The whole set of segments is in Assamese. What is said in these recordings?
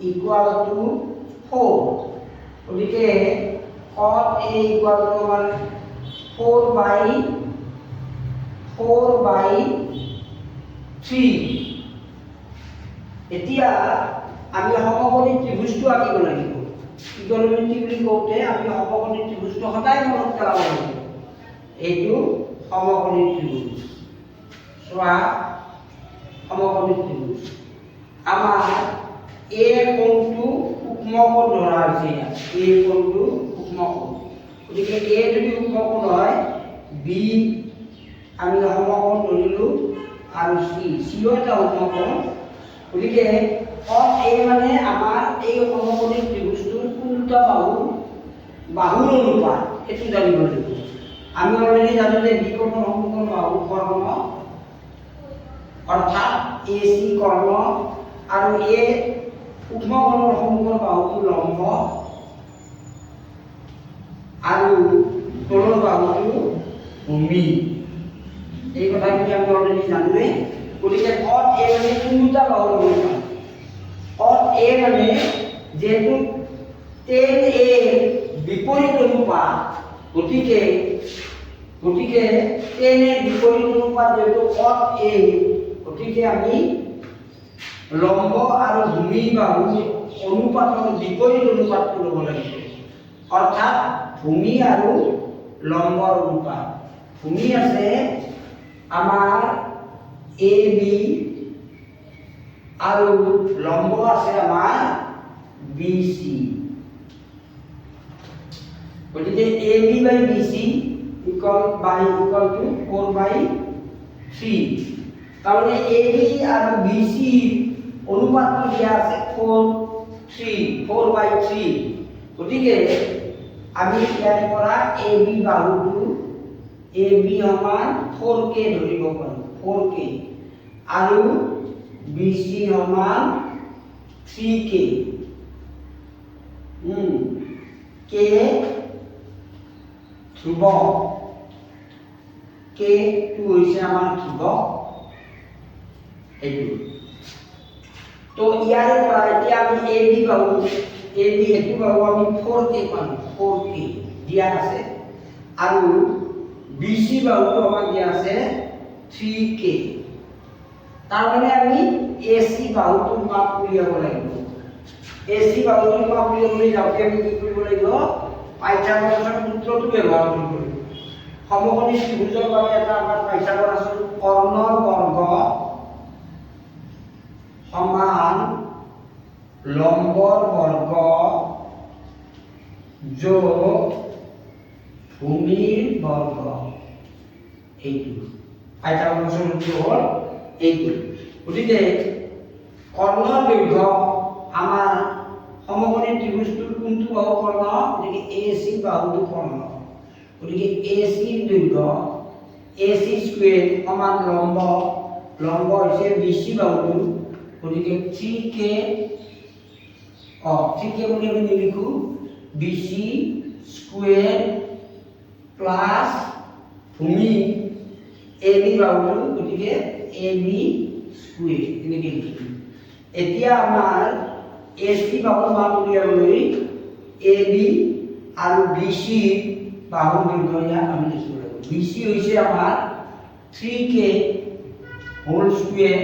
ইকুয়াল টু 4 গতিকে cot a ইকুয়াল টু আমাৰ 4/3 এতিয়া আমি সমকোণী ত্ৰিভুজটো আঁকিব লাগিব ত্ৰিকোণমিতি বুলি কওঁতে আমি সমকোণী ত্ৰিভুজটো সদায় মনত পেলাব লাগিব এইটো সমকোণী ত্ৰিভুজ চোৱা সমকোণী ত্ৰিভুজ আমাৰ a কোণটো সূক্ষ্ম কোণ ধৰা হৈছে a কোণটো সূক্ষ্ম কোণ গতিকে a যদি সূক্ষ্ম কোণ হয় b আমি সমকোণ ধৰিলো আৰু c ও এটা সূক্ষ্ম কোণ গতিকে cos a মানে আমাৰ এই সমকোণী ত্ৰিভুজটোৰ কোনটা বাহুৰ অনুপাত এটো জানিব লাগিব আমি অলৰেডি জানো যে বি কোণৰ সমকোণ বাহু কৰ্ণ অৰ্থাৎ AC কৰ্ণ আৰু a সূক্ষ্ম কোণৰ সমকোণ বাহুটো লম্ব আৰু তলৰ বাহুটো ভূমি এই কথাখিনি আমি অলৰেডি জানোৱে গতিকে cot a মানে কোনটা বাহুৰ অনুপাত cot a মানে যেহেতু tan a বিপৰীত অনুপাত গতিকে tan a বিপৰীত অনুপাত যেহেতু cot a গতিকে আমি লম্ব আৰু ভূমি বাহু অনুপাতৰ বিপৰীত অনুপাতটো ল'ব লাগিব অৰ্থাৎ ভূমি আৰু লম্বৰ অনুপাত ভূমি আছে আমাৰ AB আৰু লম্ব আছে আমাৰ BC গতিকে AB/BC ইকুয়াল টু 4/3 তাহলে AB আৰু BC অনুপাতটো দিয়া আছে 4/3 গতিকে আমি ইয়াৰ পৰা AB বাহুটো AB সমান 4k ধৰিব পাৰো 4k আৰু BC সমান 3k k ধ্ৰুব k টো হৈছে আমাৰ ধ্ৰুব এইটো তো ইয়াৰ পৰা এতিয়া আমি AB বাহু এটো বাহু আমি 4k পাম 4k দিয়া আছে আৰু BC বাহুটো আমাক দিয়া আছে 3k তাৰ মানে আমি AC বাহুটোৰ মাপ উলিয়াব লাগিব AC বাহুটোৰ মাপ উলিয়াবলৈ যাওঁতে আমি কি কৰিব লাগিব পাইথাগোৰাছৰ সূত্ৰটো ব্যৱহাৰ কৰিব লাগিব সমকোণী ত্ৰিভুজৰ বাবে এটা আমাৰ পাইথাগোৰাছ কৰ্ণৰ বৰ্গ সমান লম্বৰ বৰ্গ যোগ ভূমিৰ বৰ্গ এইটো পাইথাগোৰাছৰ সূত্ৰ হ'ল এইটো গতিকে কৰ্ণৰ দৈৰ্ঘ্য আমাৰ সমকোণী ত্ৰিভুজটোৰ কোনটো বাহু কৰ্ণ গতিকে AC বাহুটো কৰ্ণ গতিকে AC ৰ দৈৰ্ঘ্য AC স্কুৱেৰ সমান লম্ব হৈছে BC বাহুটো গতিকে 3k বুলি আমি লিখো BC স্কুৱেৰ প্লাস ভূমি AB বাহুটো গতিকে AB স্কুৱেৰ এনেকৈ লিখিম এতিয়া আমাৰ AC বাহুৰ মান উলিয়াবলৈ AB আৰু BC বাহুৰ দৈৰ্ঘ্য ইয়াত আমি লিখিব লাগিব BC হৈছে আমাৰ 3k হোল স্কুৱেৰ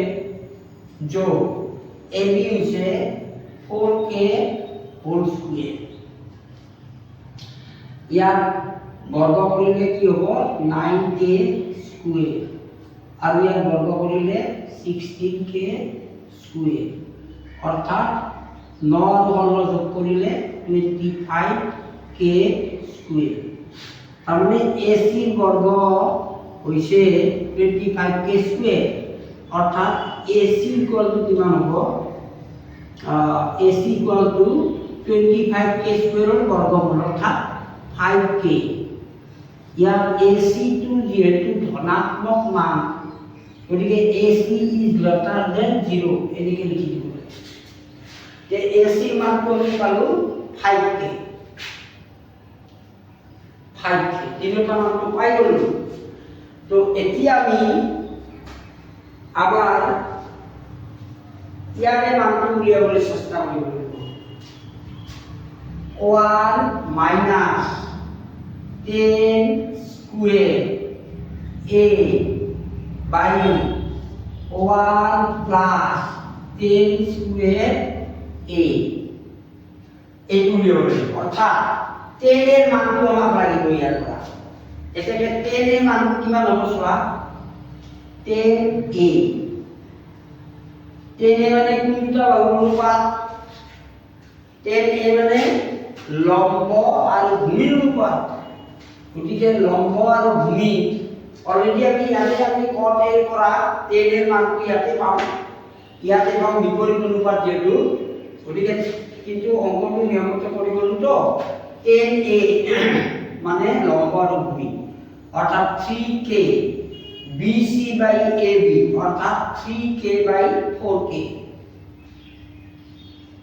যোগ AB হৈছে 4k হোল স্কুৱেৰ ইয়াত বৰ্গ কৰিলে কি হ'ব 9k স্কুৱেৰ আৰু ইয়াত বৰ্গ কৰিলে 16k স্কুৱেৰ অৰ্থাৎ 9 আৰু 16 যোগ কৰিলে 25k স্কুৱেৰ তাৰমানে AC বৰ্গ হৈছে 25k স্কুৱেৰ অৰ্থাৎ AC ইকুয়াল টু কিমান হ'ব AC ইকুয়াল টু 25k স্কয়াৰৰ বৰ্গমূল অৰ্থাৎ 5k ইয়াৰ AC টো যেহেতু ধনাত্মক মান গতিকে AC is greater than 0 এনেকৈ লিখি দিব লাগে তে AC মানটো আমি পালো 5k তিনিটা মানটো পাই গলো তো এতিয়া আমি আবার ইয়াৰে মানটো উলিয়াবলৈ চেষ্টা কৰিব লাগিব 1 minus 10 square a by 1 plus 10 square a এইটো উলিয়াব লাগিব অৰ্থাৎ 10 এৰ মানটো আমাক লাগিব ইয়াৰ পৰা এটাকে 10 এৰ মান কিমান হ'ব চোৱা 10a 10a মানে কোনটা অনুপাত 10a মানে লম্ব আৰু ভূমিৰ অনুপাত গতিকে লম্ব আৰু ভূমি অলৰেডি আমি cos a এৰ পৰা 10 এৰ মানটো ইয়াতে পাম বিপৰীত অনুপাত যেহেতু গতিকে কিন্তু অঙ্কটো নিয়মিত কৰি গলো তো 10a মানে লম্ব আৰু ভূমি অর্থাৎ 3k BC by AB অর্থাৎ 3k by 4k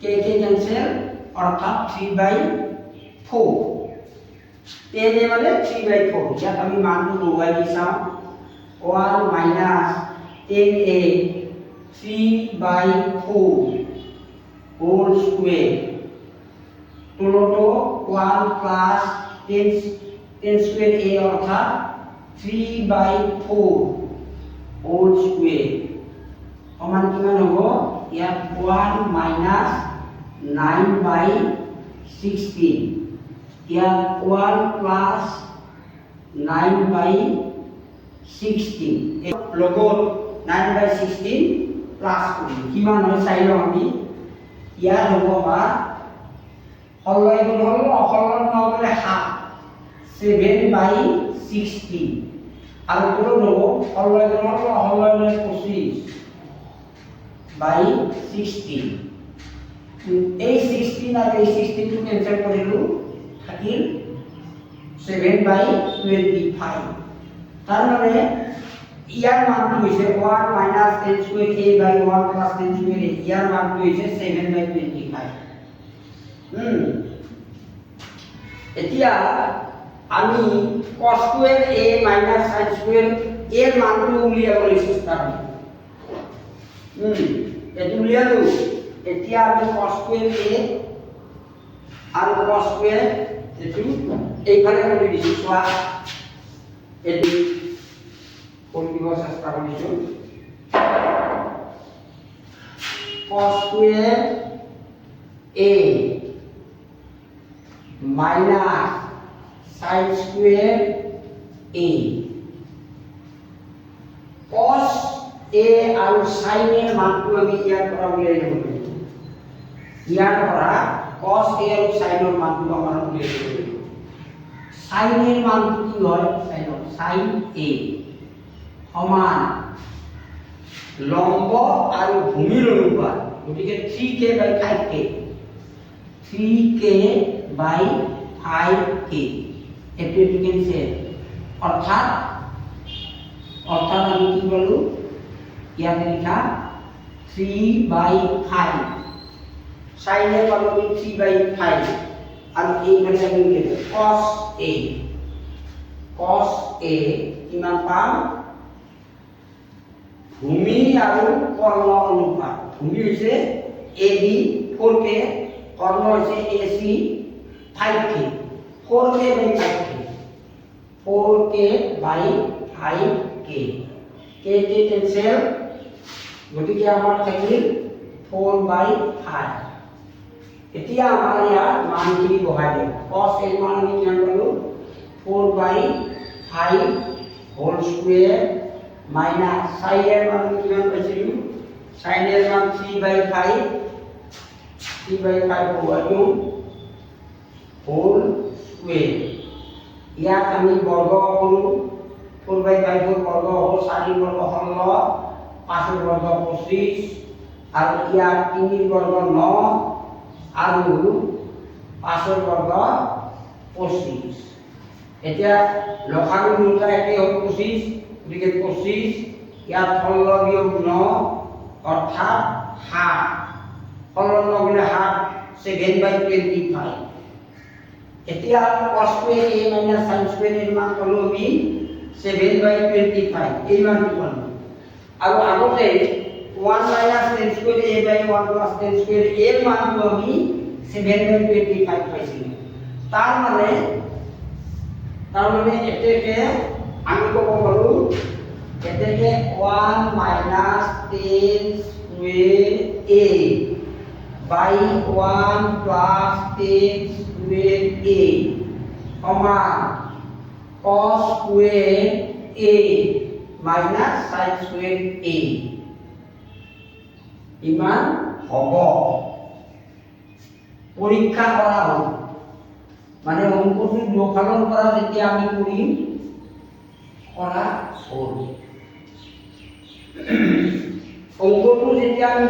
k cancel অর্থাৎ 3 by 4 10 মানে 3 by 4 ইয়াত আমি মানটো লগাই দি চাওঁ 1 minus 10a 3 by 4 whole square total 1 plus 10 square a অর্থাৎ 3 by 4 whole square সমান কিমান হ'ব ইয়াত 1 minus 9 by 16 ইয়াত 1 plus 9 by 16 লগত 9 by 16 প্লাস করি কিমান হয় চাই লওঁ আমি ইয়াত হ'ব আমাৰ হলয় গুণ হল অহলন নহলে হাফ 7 by 16 আৰু পূৰণ হ'ব হলয় গুণ হল অহলয় মানে 25 by 16 এই 16 আৰু এই 16 টো কেনসেল কৰিলো থাকিল 7 by 25 তাৰ মানে ইয়াৰ মানটো হৈছে 1 minus 10 square a by 1 plus 10 square a ইয়াৰ মানটো হৈছে 7 by 25 এতিয়া আমি cos square a minus sin square a এর মানটো উলিয়াবলৈ চেষ্টা কৰিম এটো উলিয়ালো এতিয়া আমি cos square a আৰু cos square এটো এইফালে কৰি দিছো চোৱা এটো কোন দিব চেষ্টা কৰিছো cos square a minus sin square a cos a আৰু sin এৰ মানটো আমি ইয়াৰ পৰা উলিয়াই লব লাগিব ইয়াৰ পৰা cos a আৰু sin এৰ মানটো আমাৰ উলিয়াই লব লাগিব sin এৰ মানটো কি হয় sin a সমান লম্ব আৰু ভূমিৰ অনুপাত গতিকে 3k by 5k 3k by 5k এটো কেনসেল অর্থাৎ আমি কি বলু ইয়াতে লিখা 3 by 5 sin এর পাবো 3 by 5 আর এইখানে আমি লিখব cos a কিমান পাম ভূমি আৰু কর্ণ অনুপাত ভূমি হৈছে ab 4k কর্ণ হৈছে ac 5k 4k by 5k 4k by 5k k K cancel গতিকে আমাৰ থাকিল 4 by 5 এতিয়া আমাৰ ইয়াৰ মানখিনি বহাই দিম cos এর মান আমি কিমান পালো 4 by 5 whole square minus sin এর মান কিমান পাইছিলো sin এর মান 3 by 5 over 2 হোল স্কয়ার ইয়াক আমি বর্গ কৰো 4 by 5 বৰ্গ হ'ব 4 বৰ্গ 16 5 বৰ্গ 25 আৰু ইয়াক 3 বৰ্গ 9 আৰু 5 বর্গ 25 এতিয়া লসাগু দুটা একে হ'ব 25 গতিকে 25 ইয়াত 16 বিয়োগ 9 অর্থাৎ 7 16 গুণে 7 7 by 25 এতিয়া cos square a minus sin square এর মান হলো আমি 7 by 25 এই মানটো পালো আৰু আগতে 1 minus 10 square a by 1 plus 10 square এর মানটো আমি 7/25 পাইছিলাম। তার মানে এটাকে আমি কব পারো এটাকে 1 minus 10 square a by 1 plus 10 square a সমান cos square a minus sin square a ইমান হব। পরীক্ষা করা হল মানে অঙ্কটি যোগফলন করা যেতিয়া আমি করিম করা হল অঙ্কটো যেতিয়া আমি